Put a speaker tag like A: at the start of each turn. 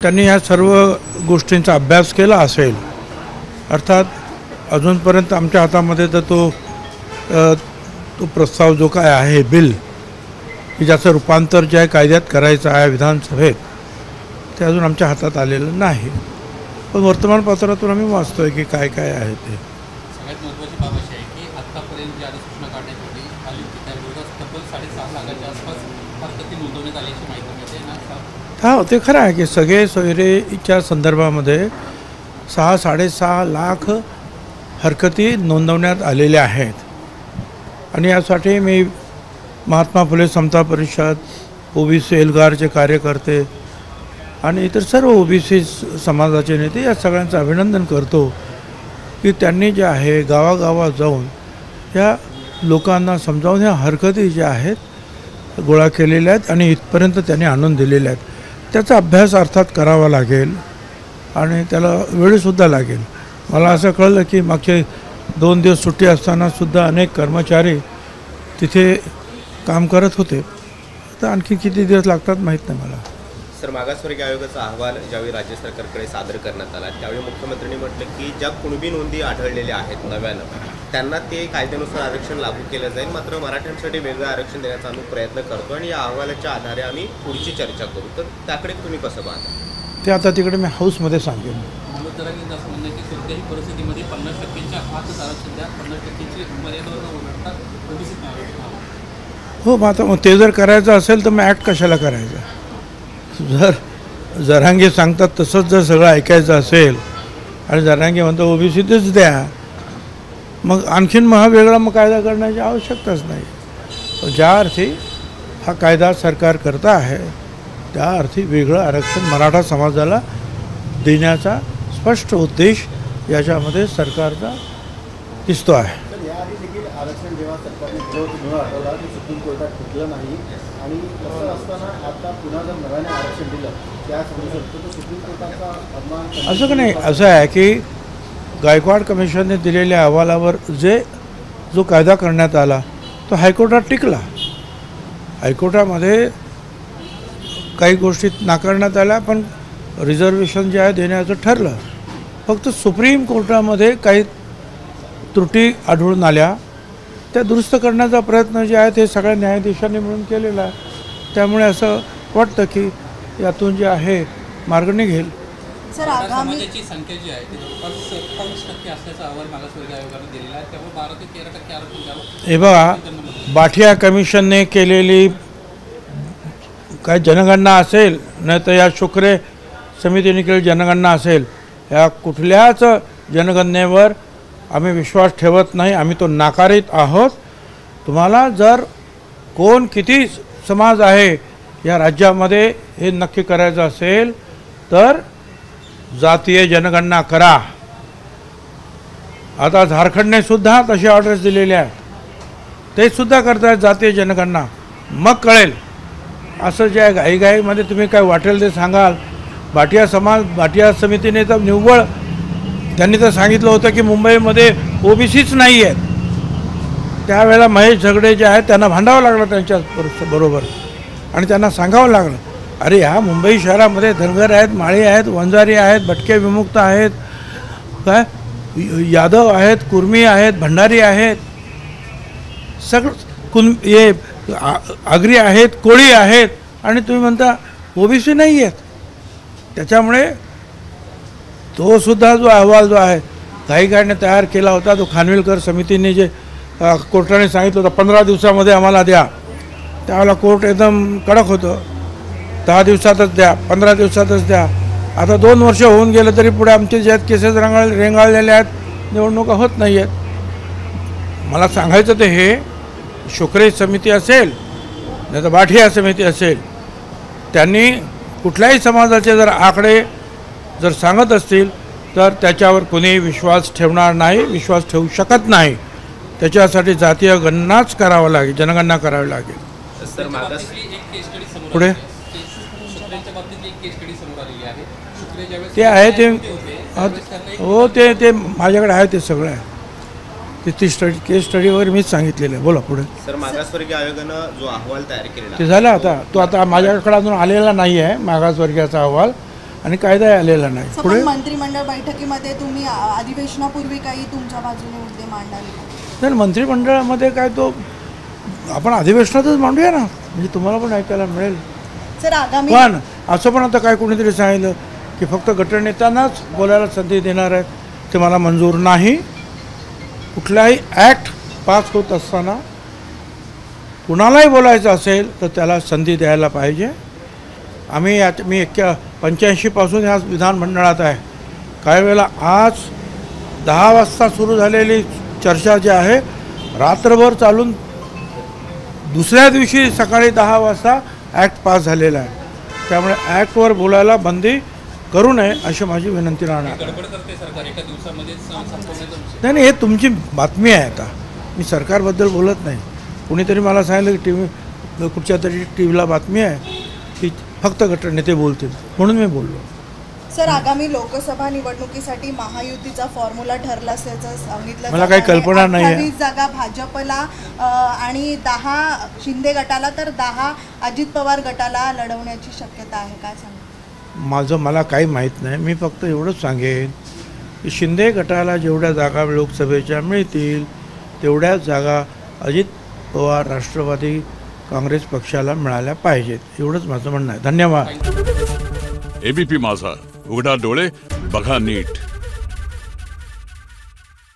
A: त्यांनी ह्या सर्व गोष्टींचा अभ्यास केला असेल. अर्थात अजूनपर्यंत आमच्या हातामध्ये तर तो प्रस्ताव जो काय आहे बिल की ज्याचं रूपांतर जे आहे कायद्यात करायचं आहे विधानसभेत ते अजून आमच्या हातात आलेलं नाही. पण वर्तमानपत्रातून आम्ही वाचतोय की काय काय आहे ते.
B: सगळ्यात महत्त्वाची बाब अशी आहे की आत्तापर्यंत जी अधिसूचना काढण्यात आली होती त्या विरोधात तब्बल 6.5 लाखाच्या आसपास हरकती नोंदवण्यात आल्याची माहिती मिळते ना.
A: हा ते खरं आहे की सगळे सोयरेच्या संदर्भामध्ये 6-6.5 लाख हरकती नोंदवण्यात आलेल्या आहेत. आणि यासाठी मी महात्मा फुले समता परिषद, ओबीसी एल्गारचे कार्यकर्ते आणि इतर सर्व ओबीसी समाजाचे नेते या सगळ्यांचं अभिनंदन करतो की त्यांनी जे आहे गावागावात जाऊन या लोकांना समजावून ह्या हरकती ज्या आहेत गोळा केलेल्या आहेत आणि इथपर्यंत त्यांनी आणून दिलेल्या आहेत. त्याचा अभ्यास अर्थात करावा लागेल आणि त्याला वेळसुद्धा लागेल. मला असं कळलं की मागचे 2 दिवस सुट्टी असतानासुद्धा अनेक कर्मचारी तिथे काम करत होते. तर आणखी किती दिवस लागतात माहीत नाही मला.
C: सर, मागासवर्गीय आयोगाचा अहवाल ज्यावेळी राज्य सरकारकडे सादर करण्यात आला त्यावेळी मुख्यमंत्र्यांनी म्हटलं की ज्या कुणबी नोंदी आढळलेल्या आहेत नव्यानं त्यांना ते कायद्यानुसार आरक्षण लागू केलं जाईल, मात्र मराठ्यांसाठी वेगळं आरक्षण देण्याचा आम्ही प्रयत्न करतो आणि या अहवालाच्या आधारे आम्ही पुढची चर्चा करू. तर त्याकडे तुम्ही कसं पाहता?
A: ते आता तिकडे मी हाऊसमध्ये सांगेन.
B: जरांगेंचं असं म्हणणं की कोणत्याही परिस्थितीमध्ये 50%च्या आतच आरक्षण द्या, 50%ची मर्यादा न ओलांडता ओबीसीत आरक्षण हवं.
A: हो, मग ते जर करायचं असेल तर मग ॲक्ट कशाला करायचं? जर जरांगे सांगतात तसंच जर सगळं ऐकायचं असेल आणि जरांगे म्हणतो ओबीसीतच द्या, मग आणखीन हा वेगळा मग कायदा करण्याची आवश्यकताच नाही. ज्या अर्थी हा कायदा सरकार करता आहे त्या अर्थी वेगळं आरक्षण मराठा समाजाला देण्याचा स्पष्ट उद्देश याच्यामध्ये सरकारचा दिसतो आहे.
D: याआधी देखील आरक्षण जेव्हा सरकारने विरोध आठवला ते सुप्रीम कोर्टात टिकलं नाही आणि तसं असताना आता पुन्हा जर नव्याने आरक्षण दिलं त्या समजू शकतो तर सुप्रीम कोर्टाचा अपमान.
A: असं का नाही, असं आहे की गायकवाड कमिशनने दिलेल्या अहवालावर जो कायदा करण्यात आला तो हायकोर्टात टिकला. हायकोर्टामध्ये काही गोष्टी नाकारण्यात आल्या पण रिझर्वेशन जे आहे देण्याचं ठरलं. फक्त सुप्रीम कोर्टामध्ये काही त्रुटी आढळून आल्या त्या दुरुस्त करण्याचा प्रयत्न जे आहे ते सगळ्या न्यायाधीशांनी मिळून केलेला आहे. त्यामुळे असं वाटतं की यातून जे आहे मार्ग निघेल.
B: समाजाची संख्या जी आहे ती जवळपास 27% असल्याचा अहवाल मागासवर्गीय आयोगाने दिलेला आहे. त्यामुळे 12 ते 13% आरक्षण द्यावं.
A: हे बघा, बाठिया कमिशनने केलेली काय जनगणना असेल नाही तर या शुक्रे समितीने केलेली जनगणना असेल, या कुठल्याच जनगणनेवर आम्ही विश्वास ठेवत नाही. आम्ही तो नाकारित आहोत. तुम्हाला जर कोण किती समाज आहे या राज्यामध्ये हे नक्की करायचं असेल तर जातीय जनगणना करा. आता झारखंडने सुद्धा तशी ऑर्डर्स दिलेल्या आहेत. ते सुद्धा करतायत जातीय जनगणना. मग कळेल. असं जे आहे घाईघाईमध्ये तुम्ही काय वाटेल ते सांगाल. बाठिया समितीने तर निव्वळ त्यांनी तर सांगितलं होतं की मुंबईमध्ये ओबीसीच नाही आहेत. त्यावेळेला महेश झगडे जे आहेत त्यांना भांडावं लागलं त्यांच्या बरोबर आणि त्यांना सांगावं लागलं अरे ह्या मुंबई शहरामध्ये धनगर आहेत, माळी आहेत, वंजारी आहेत, भटके विमुक्त आहेत, काय यादव आहेत, कुर्मी आहेत, भंडारी आहेत, सगळं आगरी आहेत, कोळी आहेत आणि तुम्ही म्हणता ओबीसी नाही आहेत. त्याच्यामुळे तो सुद्धा जो अहवाल जो आहे घाईघाईने तयार केला होता तो खानविलकर समितीने जे कोर्टाने सांगितलं होतं 15 दिवसामध्ये आम्हाला द्या, त्यावेळेला कोर्ट एकदम कडक होतं. 10 दिवसातच द्या, 15 दिवसातच द्या. आता 2 वर्ष होऊन गेलं तरी पुढे आमचे जे आहेत केसेस रेंगाळलेले आहेत, निवडणुका होत नाही आहेत. मला सांगायचं ते हे शुक्रे समिती असेल नाही तर बाठिया समिती असेल, त्यांनी कुठल्याही समाजाचे जर आकडे जर सांगत असतील तर त्याच्यावर कोणीही विश्वास ठेवणार नाही, विश्वास ठेवू शकत नाही. त्याच्यासाठी जातीय गणनाच करावं लागेल, जनगणना करावी लागेल. पुढे ते आहे ते हो ते माझ्याकडे आहे ते सगळं आहे. ती स्टडी केस स्टडीवर मीच सांगितलेलं आहे. बोला पुढे.
C: सर, मागासवर्गीय आयोगानं जो अहवाल तयार केलेला
A: ते झालं. आता तो आता माझ्याकडे अजून आलेला नाही आहे मागासवर्गीयाचा अहवाल. आणि कायदाही आलेला नाही.
E: पण
A: पुढे
E: मंत्रिमंडळ बैठकीमध्ये तुम्ही अधिवेशनापूर्वी काही तुमच्या बाजूने मुद्दे मांडाल का?
A: तर मंत्रिमंडळामध्ये काय तो आपण अधिवेशनातच मांडूया ना, म्हणजे तुम्हाला पण ऐकायला मिळेल.
E: सर आगामी
A: पण असं पण आता काय कोणीतरी सांगितलं की फक्त गटनेत्यांनाच बोलायला संधी देणार आहेत, ते मला मंजूर नाही. कुठलाही ॲक्ट पास होत असताना कुणालाही बोलायचं असेल तर त्याला संधी द्यायला पाहिजे. मी 85पासून ह्या विधानमंडळात आहे. काही वेळेला आज 10 वाजता सुरू झालेली चर्चा जी आहे रात्रभर चालून दुसऱ्या दिवशी सकाळी 10 वाजता ॲक्ट पास झालेला आहे. त्यामुळे ॲक्टवर बोलायला बंदी करू नये अशी माझी विनंती राहणार.
B: गडबड करते सरकार एका दिवसामध्येच संपवण्याचा विषय.
A: नाही, हे तुमची बातमी आहे. आता मी सरकारबद्दल बोलत नाही. कुणीतरी मला सांगितलं की कुठच्या तरी टीव्हीला बातमी आहे की फक्त गटनेते बोलतील, म्हणून मी बोललो.
E: सर आगामी लोकसभा निवडणुकीसाठी महायुतीचा फॉर्म्युला ठरला असल्याचं सांगितलं
A: मला
E: जात
A: काही
E: आहे.
A: कल्पना नाही आहे.
E: 28 जागा भाजपला आणि 10 शिंदे गटाला तर 10 अजित पवार गटाला लढवण्याची शक्यता आहे. काय सांगा?
A: मला काही माहीत नाही. मी फक्त एवढंच सांगेन की शिंदे गटाला जेवढ्या जागा लोकसभेच्या मिळतील तेवढ्याच जागा अजित पवार राष्ट्रवादी काँग्रेस पक्षाला मिळाल्या पाहिजेत, एवढंच माझं म्हणणं आहे. धन्यवाद.
F: एबीपी माझा, उघडा डोळे बघा नीट.